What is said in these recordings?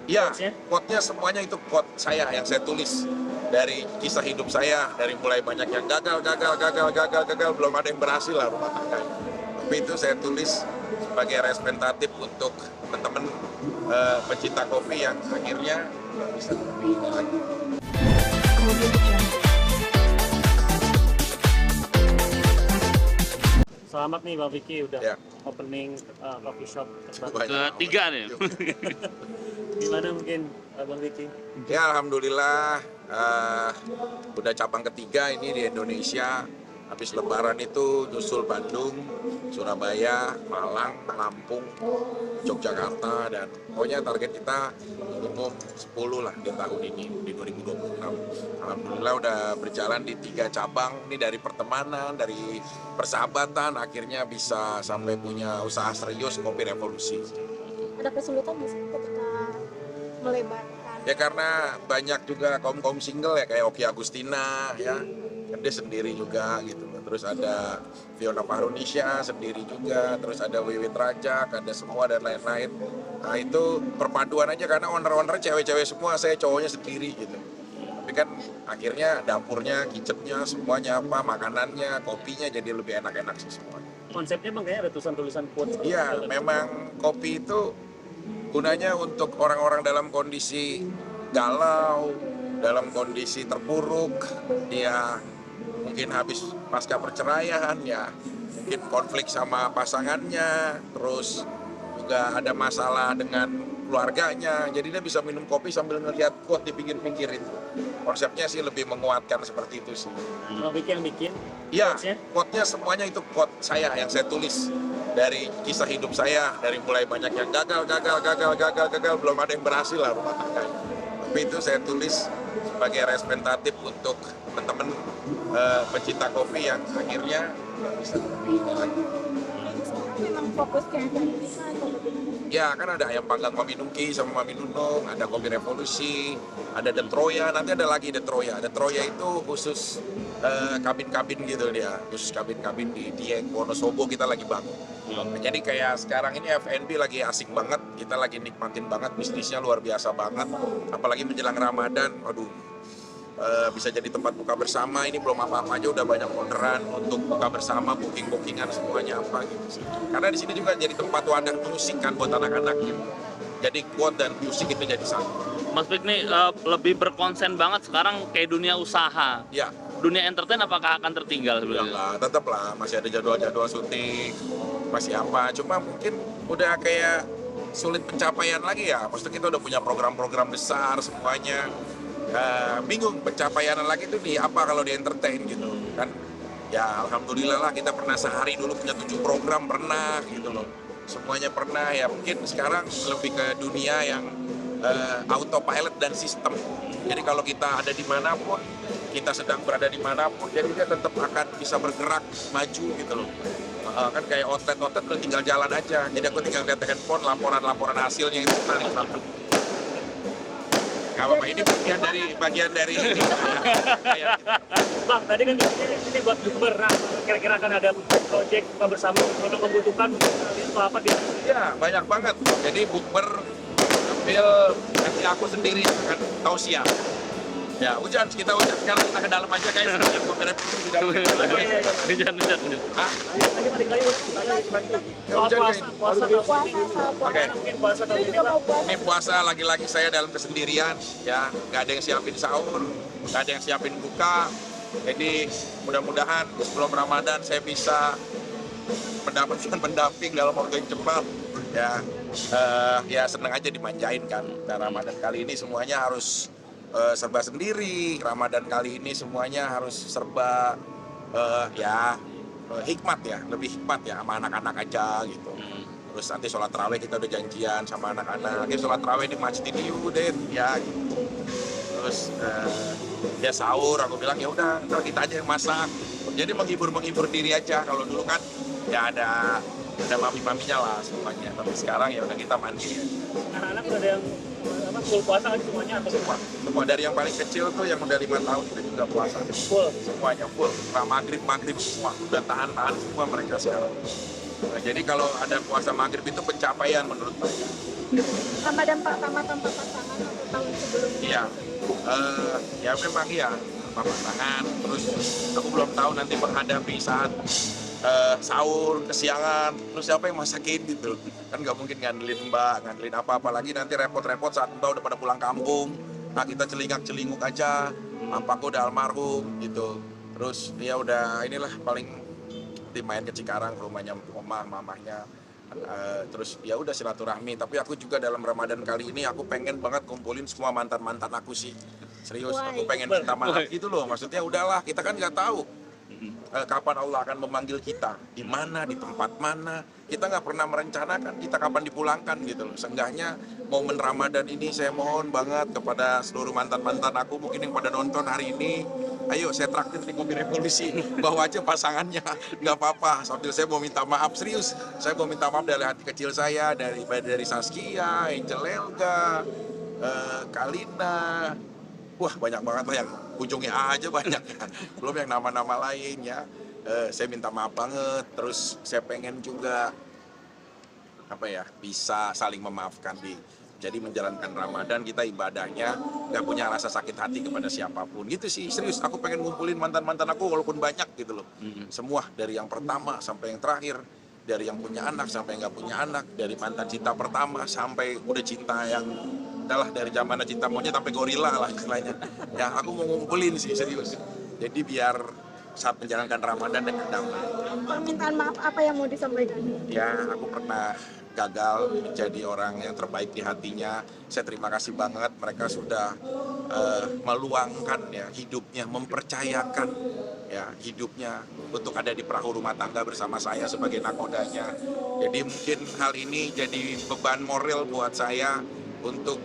Iya, quote-nya semuanya itu quote saya yang saya tulis dari kisah hidup saya, dari mulai banyak yang gagal, belum ada yang berhasil lah rumah tangga. Tapi itu saya tulis sebagai representatif untuk teman-teman pencinta kopi yang akhirnya bisa lebih lagi. Selamat nih Bang Vicky udah Ya. opening coffee shop terbaru. Banyak. Ketiga nih. Gimana mungkin Bang Vicky? Ya alhamdulillah udah cabang ketiga ini di Indonesia. Habis lebaran itu nyusul Bandung, Surabaya, Malang, Lampung, Yogyakarta, dan pokoknya target kita minimum 10 lah di tahun ini, di 2026. Alhamdulillah udah berjalan di 3 cabang, ini dari pertemanan, dari persahabatan, akhirnya bisa sampai punya usaha serius Kopi Revolusi. Ada kesulitan nggak sih ketika melebarkan? Ya karena banyak juga kaum single ya, kayak Oki Agustina ya, kan dia sendiri juga gitu. Terus ada Fiona Parunisha sendiri juga, terus ada Wiwit Rajak, ada semua dan lain-lain. Nah itu perpaduan aja karena owner-owner cewek-cewek semua, saya cowoknya sendiri gitu. Tapi kan akhirnya dapurnya, kitchennya, semuanya apa, makanannya, kopinya jadi lebih enak-enak sih semuanya. Konsepnya Bang kayaknya ada tulisan-tulisan quotes. Iya, memang kopi itu gunanya untuk orang-orang dalam kondisi galau, dalam kondisi terpuruk, dia mungkin habis pasca perceraian ya, mungkin konflik sama pasangannya, terus juga ada masalah dengan keluarganya, jadi dia bisa minum kopi sambil ngeliat quote di pinggir-pinggir itu. Konsepnya sih lebih menguatkan seperti itu sih. Bang Vicky yang bikin. Iya, Quotes-nya? quote-nya semuanya itu quote saya yang saya tulis dari kisah hidup saya, dari mulai banyak yang gagal, belum ada yang berhasil lah rumah tangga. Tapi itu saya tulis sebagai representatif untuk teman-teman pencinta kopi yang akhirnya bisa lebih lagi. Sekarang memang fokus ke Indonesia atau bagaimana? Ya kan ada ayam panggang Mami Nungki sama Mami Nunung, ada Kopi Revolusi, ada The Troya, nanti ada lagi The Troya. The Troya itu khusus kabin-kabin gitu dia, khusus kabin-kabin di Dieng, Wonosobo kita lagi bangun. Jadi kayak sekarang ini F&B lagi asik banget, kita lagi nikmatin banget, bisnisnya luar biasa banget. Apalagi menjelang Ramadan, aduh bisa jadi tempat buka bersama, ini belum apa-apa aja udah banyak orderan untuk buka bersama, bookingan semuanya apa gitu. Karena di sini juga jadi tempat wadah musik kan buat anak-anak gitu. Jadi quote dan musik itu jadi satu. Mas Vicky nih lebih berkonsen banget sekarang kayak dunia usaha. Ya, Dunia entertain apakah akan tertinggal sebenarnya? lah, tetap lah masih ada jadwal-jadwal syuting, masih apa. Cuma mungkin udah kayak sulit pencapaian lagi ya. Maksudnya kita udah punya program-program besar semuanya. Bingung pencapaian lagi itu di apa kalau di entertain gitu kan. Ya alhamdulillah lah kita pernah sehari dulu punya 7 program pernah gitu loh, semuanya pernah ya. Mungkin sekarang lebih ke dunia yang autopilot dan sistem, jadi kalau kita ada dimanapun, kita sedang berada dimanapun, jadi dia tetap akan bisa bergerak maju gitu loh. Kan kayak outlet tinggal jalan aja, jadi aku tinggal lihat handphone, laporan hasilnya itu paling satu. Gak apa-apa, ini bagian dari ini. Ya. Bang, tadi kan ini buat bukber. Nah, kira-kira akan ada project buka bersama untuk membutuhkan atau apa di Ya, banyak banget. Jadi bukber ambil nanti aku sendiri akan tausiah. Ya, hujan sekarang kita ke dalam aja guys. Di dalam. Hujan. Hah? tadi balik lagi soal hujan, puasa Oke. mungkin puasa tahun ini Bang. Ini puasa lagi-lagi saya dalam kesendirian, ya nggak ada yang siapin sahur, nggak ada yang siapin buka. Jadi mudah-mudahan sebelum Ramadan saya bisa mendapatkan pendamping dalam waktu yang cepat. Ya seneng aja dimanjain kan. Nah, Ramadan kali ini semuanya harus serba sendiri. Ramadan kali ini semuanya harus serba hikmat ya, lebih hikmat ya sama anak-anak aja gitu. Terus nanti sholat tarawih kita udah janjian sama anak-anak, ya sholat tarawih di masjid ini Den ya gitu. Terus ya sahur aku bilang ya udah ntar kita aja yang masak. Jadi menghibur diri aja. Kalau dulu kan ya ada mami-maminya lah semuanya, tapi sekarang ya udah kita mandi. Anak-anak udah ada yang full puasa kan semuanya atau Semua dari yang paling kecil tuh yang udah 5 tahun itu juga puasa. full? Semuanya full. Maghrib semua udah tahan semua mereka sekarang. Nah, jadi kalau ada puasa maghrib itu pencapaian menurut saya. Ramadan pertama tanpa pasangan atau tahun sebelumnya? Iya, ya memang iya, tanpa pasangan. Terus aku belum tahu nanti menghadapi saat sahur, kesiangan, terus siapa yang masakin gitu. Kan nggak mungkin ngandelin mbak, ngandelin apa-apa lagi nanti repot-repot saat mbak udah pada pulang kampung. Nah kita celingak-celinguk aja, papaku udah almarhum gitu. Terus ya udah inilah paling nanti main ke Cikarang ke rumahnya mamahnya. Terus ya udah silaturahmi, tapi aku juga dalam Ramadan kali ini aku pengen banget kumpulin semua mantan-mantan aku sih. Serius, aku pengen minta maaf gitu loh. Maksudnya udahlah, kita kan nggak tahu kapan Allah akan memanggil kita, di mana, di tempat mana. Kita nggak pernah merencanakan kita kapan dipulangkan gitu loh. Seenggaknya momen Ramadan ini saya mohon banget kepada seluruh mantan-mantan aku mungkin yang pada nonton hari ini, ayo saya traktir di Kopi Revolusi, bawa aja pasangannya, nggak apa-apa. Sambil saya mau minta maaf, serius, saya mau minta maaf dari hati kecil saya, dari Saskia, Angel Elga, Kalina. Wah banyak banget lah yang ujungnya A aja banyak ya. Belum yang nama-nama lain ya. Saya minta maaf banget. Terus saya pengen juga apa ya, bisa saling memaafkan jadi menjalankan Ramadan kita ibadahnya nggak punya rasa sakit hati kepada siapapun gitu sih. Serius, aku pengen ngumpulin mantan-mantan aku walaupun banyak gitu loh. Semua dari yang pertama sampai yang terakhir, dari yang punya anak sampai yang nggak punya anak, dari mantan cinta pertama sampai udah cinta yang adalah dari zaman cinta monyet sampai gorila lah istilahnya. Ya aku mau ngumpulin sih serius. Jadi biar saat menjalankan Ramadan dengan damai. Permintaan maaf apa yang mau disampaikan? Ya aku pernah gagal menjadi orang yang terbaik di hatinya. Saya terima kasih banget mereka sudah meluangkan ya hidupnya, mempercayakan ya hidupnya untuk ada di perahu rumah tangga bersama saya sebagai nakodanya. Jadi mungkin hal ini jadi beban moral buat saya untuk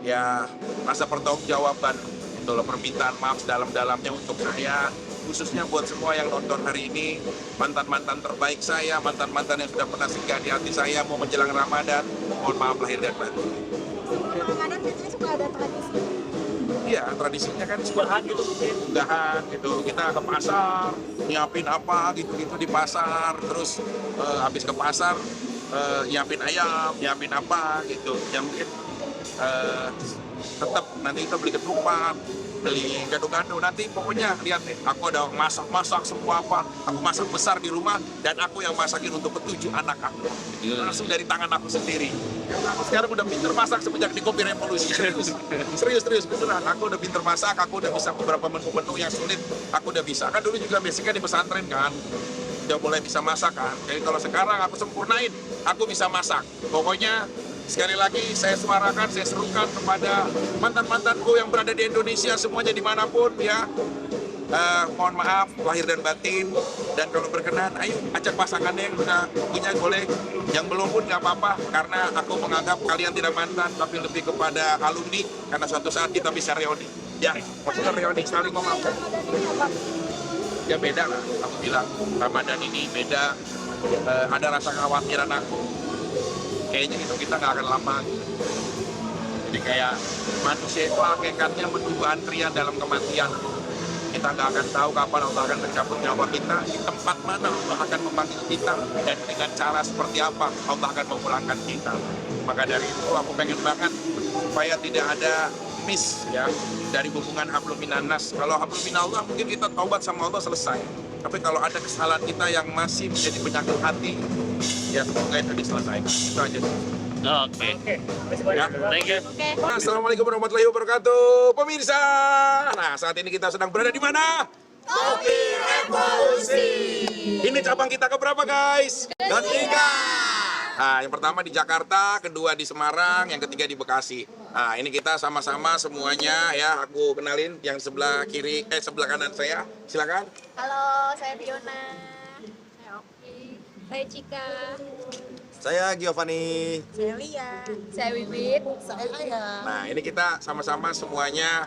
ya rasa pertanggungjawaban untuk permintaan maaf dalam-dalamnya untuk saya, khususnya buat semua yang nonton hari ini, mantan-mantan terbaik saya, mantan-mantan yang sudah pernah singgah di hati saya mau menjelang Ramadan, mohon maaf lahir dan batin. Sebelum Ramadan biasanya suka ada tradisi. Iya, tradisinya kan Bahan gitu mungkin. udahan gitu, kita ke pasar, nyiapin apa gitu-gitu di pasar, terus habis ke pasar nyiapin ayam, nyiapin apa gitu, ya mungkin tetap nanti kita beli ketupat, beli gado-gado, nanti pokoknya lihat nih, aku ada masak-masak semua apa, aku masak besar di rumah dan aku yang masakin untuk ketujuh anak aku, langsung dari tangan aku sendiri. Aku sekarang udah pinter masak semenjak di Kopi Revolusi, serius beneran, aku udah pinter masak, aku udah bisa beberapa menu-menu yang sulit, aku udah bisa. Kan dulu juga basicnya di pesantren kan, udah mulai bisa masak kan. Jadi kalau sekarang aku sempurnain, aku bisa masak. Pokoknya sekali lagi saya suarakan, saya serukan kepada mantan-mantanku yang berada di Indonesia semuanya dimanapun ya. Mohon maaf lahir dan batin, dan kalau berkenan ayo ajak pasangannya yang udah punya boleh, yang belum pun nggak apa-apa, karena aku menganggap kalian tidak mantan tapi lebih kepada alumni, karena suatu saat kita bisa reuni ya, maksudnya reuni saling memaafkan. Ya beda lah, aku bilang Ramadan ini beda. Ada rasa kekhawatiran aku, kayaknya itu kita nggak akan lama gitu. Jadi kayak manusia itu hakikatnya menunggu antrian dalam kematian. Kita nggak akan tahu kapan Allah akan mencabut nyawa kita, di tempat mana Allah akan memanggil kita, dan dengan cara seperti apa Allah akan memulangkan kita. Maka dari itu aku pengen banget supaya tidak ada miss ya dari hubungan hablum minannas. Kalau hablum minallah mungkin kita taubat sama Allah selesai. Tapi kalau ada kesalahan kita yang masih menjadi penyakit hati, ya semoga itu diselesaikan. Itu aja. Oke. Oke, terima Ya. kasih. Thank you. Oke. Assalamualaikum warahmatullahi wabarakatuh, pemirsa. Nah, saat ini kita sedang berada di mana? Kopi Revolusi. Ini cabang kita keberapa, guys? Ketiga. Nah, yang pertama di Jakarta, kedua di Semarang, yang ketiga di Bekasi. Nah, ini kita sama-sama semuanya ya. Aku kenalin yang sebelah kiri, sebelah kanan saya. Silakan. Halo, saya Fiona. Saya Oki. Saya Cika. Saya Giovanni. Saya Lia. Saya Wiwit. Saya Aya. Nah, ini kita sama-sama semuanya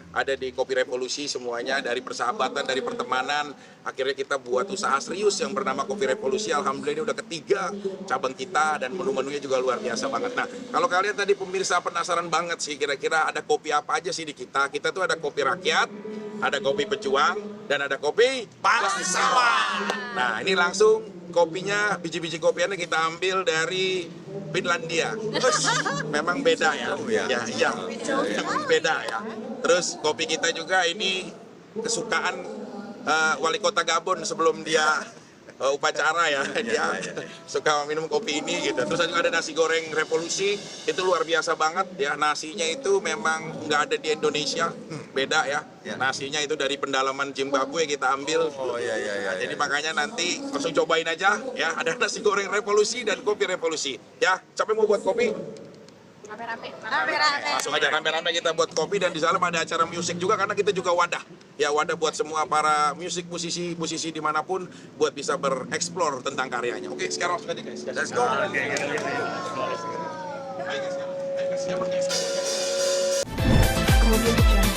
ada di Kopi Revolusi semuanya, dari persahabatan, dari pertemanan. Akhirnya kita buat usaha serius yang bernama Kopi Revolusi. Alhamdulillah ini udah ketiga cabang kita dan menu-menunya juga luar biasa banget. Nah, kalau kalian tadi pemirsa penasaran banget sih kira-kira ada kopi apa aja sih di kita. Kita tuh ada kopi rakyat, ada kopi pejuang, dan ada kopi bangsawan. Nah, ini langsung kopinya, biji-biji kopiannya kita ambil dari Finlandia. Memang beda ya. Iya. Memang beda ya. Terus kopi kita juga ini kesukaan wali kota Gabon sebelum dia upacara ya. Dia suka minum kopi ini gitu. Terus juga ada nasi goreng revolusi, itu luar biasa banget ya. Nasinya itu memang nggak ada di Indonesia, beda ya. Nasinya itu dari pendalaman Zimbabwe kita ambil. Jadi makanya nanti langsung cobain aja ya. Ada nasi goreng revolusi dan kopi revolusi. Ya, capek mau buat kopi? Rame-rame. Langsung aja rame-rame kita buat kopi, dan di dalam ada acara musik juga karena kita juga wadah. Ya, wadah buat semua para musisi dimanapun buat bisa bereksplor tentang karyanya. Oke, sekarang langsung aja guys. Let's go. Ayo guys, ayo guys, siapa guys? Audio Jungle.